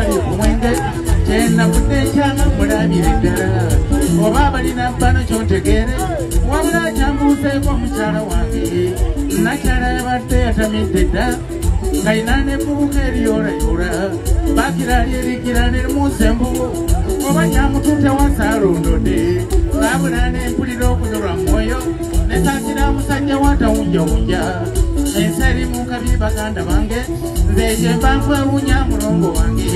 bali ku mwenge kyenda kutekyanga mulabire ddala oba balina bano kyontegeere wabula kyambuuseeko mukyala wange nakyala yabadde yatamidde dda nga ina n'ebbubuka eriyoolayoola bakiraali erikira nerimuusa embubu oba kyamutuute wasaalondodde baabula n'empulira okunyolwa mu mwoyo nesaasira musajja watawunjawunja ensi eri mu kabi baganda bange nze gye mba nkwewuunya mulongo wange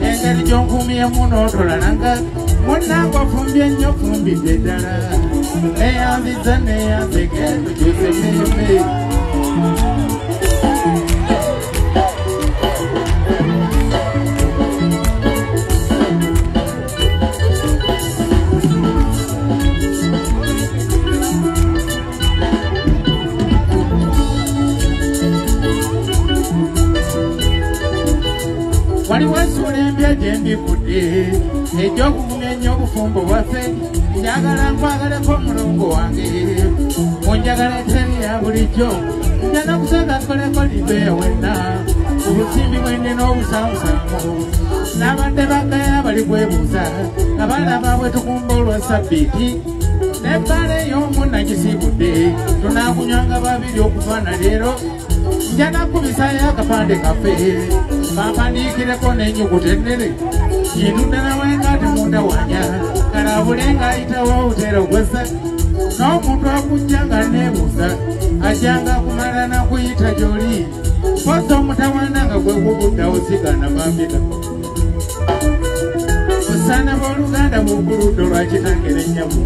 engeri gyonkuumyemu n'otolalanga munnange ofumbye nnyo fumbidde ddala neyanziza neyanzege tukyuse mmemme waliwo ensuula empya gye mbikudde egy'okugumya ennyo obufumbo bwaffe njagala nkwagaleko omulongo wange munjagala eteri ya bulijjo njana kusanga nkoleko libeya wenna obusimbi bwenne n'obusaamusaamu n'abadde bagaya bali kwebuuza nga balaba bwe tukumba olwa sabbiiti n'ebbaala ey'omu nagisiibudde tunaakunywanga babiri okuva na leero njana kubisayo akapande kaffe bampandiikireko n'ennyuguta ennere kintu ddala wenga temundawanya kalabule ng'ayitawo obutera ogwessa n'omuntu akujja nga neebuuza ajjanga kumala nakuyita gy'oli posa omutawana nga gwe guguddawo sigana bambita osaana b'oluganda buguludde olwakitangera ennyamu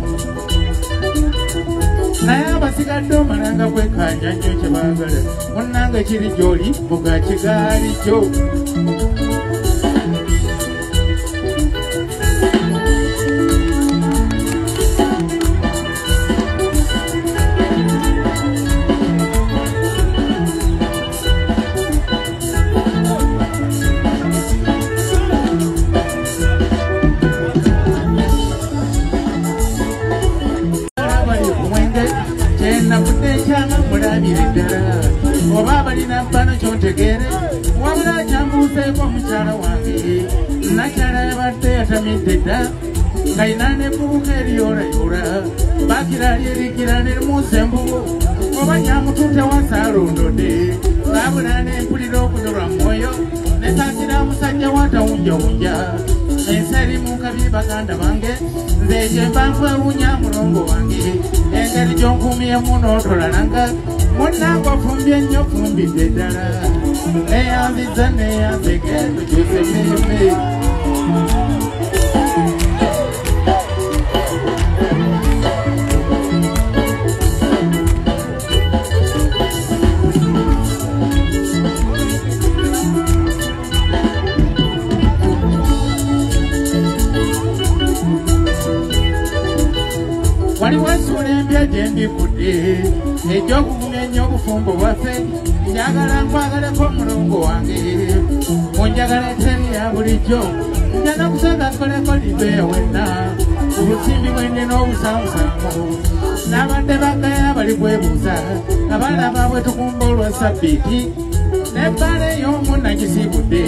naye abasigadde omalanga kwekanja nnyo kye baagala munnange kiri gy'oli vuga kigaali kyo oba balina bano kyontegeere wabula kyambuuseeko mukyala wange nakyala yabadde yatamidde dda nga ina n'ebbubuka eriyoolayoola bakiraali erikira nerimuusa embubu oba kyamutuute wasaalondodde baabula n'empulira okunyolwa mu mwoyo nesaasira musajja watawunjawunja ensi eri mu kabi baganda bange nze gye mba nkwewuunya mulongo wange engeri gyonkuumyemu n'otolalanga munnange ofumbye nnyo fumbidde ddala neyanziza neyanzege tukyuse mmemme waliwo ensuula empya gye mbikudde egy'okugumya ennyo obufumbo bwaffe njagala nkwagaleko omulongo wange munjagala eteri ya bulijjo njana kusanga nkoleko libeya wenna obusimbi bwenne n'obusaamusaamu n'abadde bagaya bali kwebuuza nga balaba bwe tukumba olwa sabbiiti n'ebbaala ey'omu nagisiibudde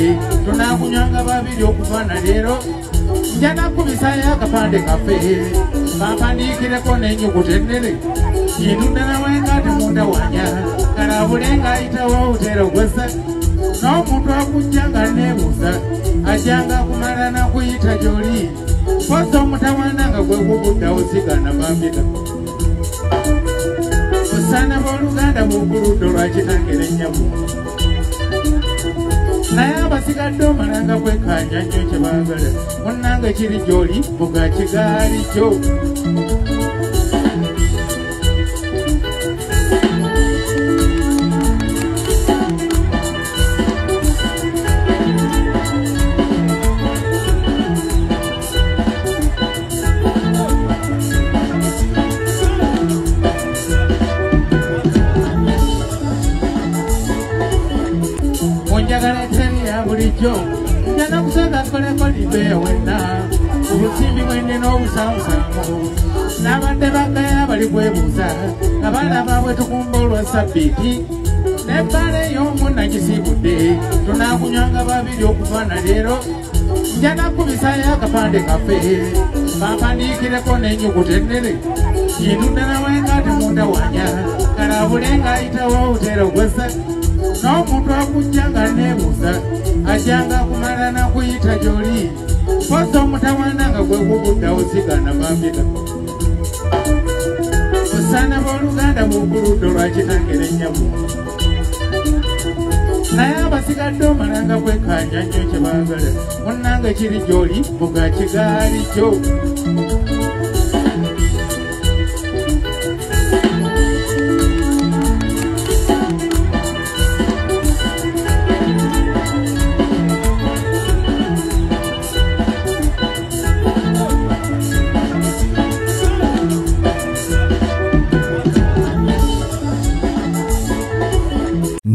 tunaakunywanga babiri okuva na leero njana kubisayo akapande kaffe bampandiikireko n'ennyuguta ennere kintu ddala wenga temundawanya kalabule ng'ayitawo obutera ogwessa n'omuntu akujja nga neebuuza ajjanga kumala nakuyita gy'oli posa omutawana nga gwe guguddawo sigana bambita osaana b'oluganda buguludde olwakitangera ennyamu naye abasigadde omalanga kwekanja nnyo kye baagala munnange kiri gy'oli vuga kigaali kyo munjagala eteri ya bulijjo njana kusanga nkoleko libeya wenna obusimbi bwenne n'obusaamusaamu n'abadde bagaya bali kwebuuza nga balaba bwe tukumba olwa sabbiiti n'ebbaala ey'omu nagisiibudde tunaakunywanga babiri okuva na leero njana kubisayo akapande kaffe kampandikireko n'ennyukuta ennene yinundana wengate munda wanya kalabule ng'ayitawo otera ogwesa n'omuntu akujja nga neebuuza ajjanga kumala nakuyita gy'oli posa omutawaana nga gwe guguddawo sigana bambika osaana b'oluganda buguludde olwakitangera ennyamu naye abasigadde omalanga kwekanja nnyo kye baagala munnange kiri gy'oli buga kigaali kyo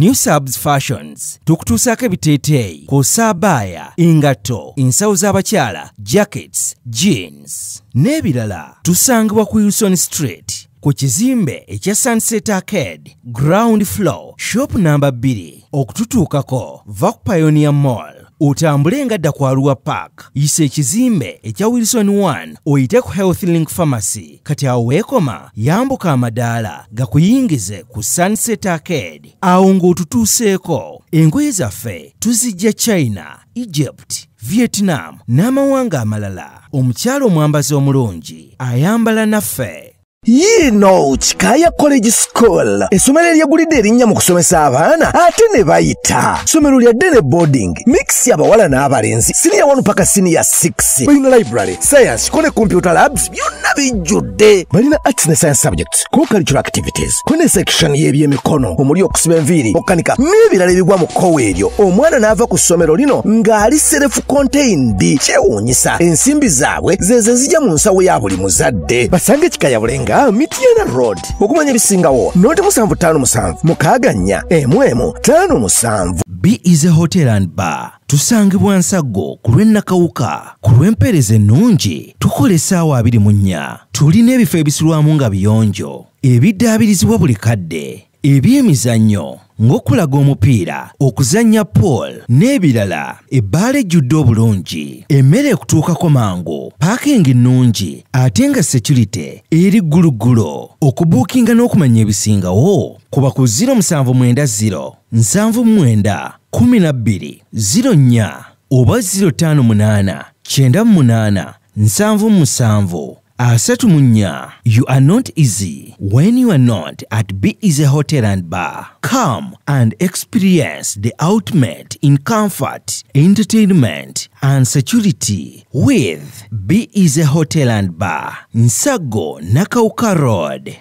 New Subs Fashions tukutuusako ebiteeteeyi kosabaya engato ensawo z'abakyala jackets jeans n'ebirala tusangibwa ku Wilson Street ku kizimbe ekya Sunset Arcade ground floor shop number 2 okututuukako va ku Pioneer Mall otambule nga dda ku Arua Park yisa ekizimbe ekya Wilson 1 oyite ku Health Link Pharmacy kati awo weekoma yambuka amadaala gakuyingize ku Sunset Arcade awo ng'otutuuseeko engoye zaffe tuzijja China, Egypt, Vietnam n'amawanga amalala omukyala omwambazi omulungi ayambala naffe. Yino Chikaya College School essomero eryegulidde erinnya mu kusomesa abaana ate ne bayita ssomero lya Dene Boarding mix y'abawala n'abalenzi senior 1 paka senior 6 balina library science kone computer labs byonna bijjudde balina arts ne science subjects co-curricular activities kone section y'ebyemikono omuli okusiba enviiri okukanika n'ebirala ebigwa mu kkowe eryo omwana n'ava ku ssomero lino ng'ali self contained kyewuunyisa ensimbi zaabwe zeze zijja mu nsawo ya buli muzadde basange Chikaya Bulenga Mitiana Road okumanya ebisingawo noti 757 mukaganya M55. Be Easy Hotel and Bar tusangibwa Nsago ku lw'Ennakawuka ku lw'empeereza ennungi tukola essaawa 24 tulina ebifo ebisulwamu nga biyonjo ebiddaabirizibwa buli kadde ebyemizannyo ng'okulaga omupiira okuzannya pool n'ebirala ebbaala ejjudde obulungi emmere ekutuukako mangu paakingi nnungi ate nga security eri gguluggulo okubuukinga n'okumanya ebisingawo kuba ku 0790 79 12 04 oba 058 98 77 Asatumunya, you are not easy when you are not at Be Easy Hotel and Bar. Come and experience the ultimate in comfort, entertainment, and security with Be Easy Hotel and Bar, Nsago, Nakauka Road.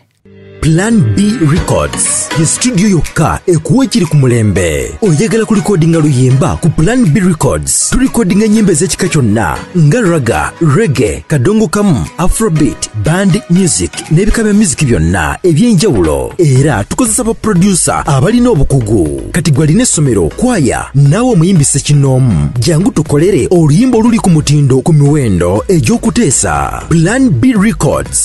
Plan B Records ye studio yokka ekuwa ekiri ku mulembe oyagala ku recordinga luyimba ku Plan B Records tu recordinga nyimbe z'ekika kyonna nga raga, reggae, kadongo kamu, afrobeat, band music n'ebika bya music byonna ebyenjawulo era tukozesa ba producer abalina obukugu kati gwalina essomero kwaya naawe omuyimbise kinoomu jangu tukolere oluyimba oluli ku mutindo ku miwendo egy'okuteesa Plan B Records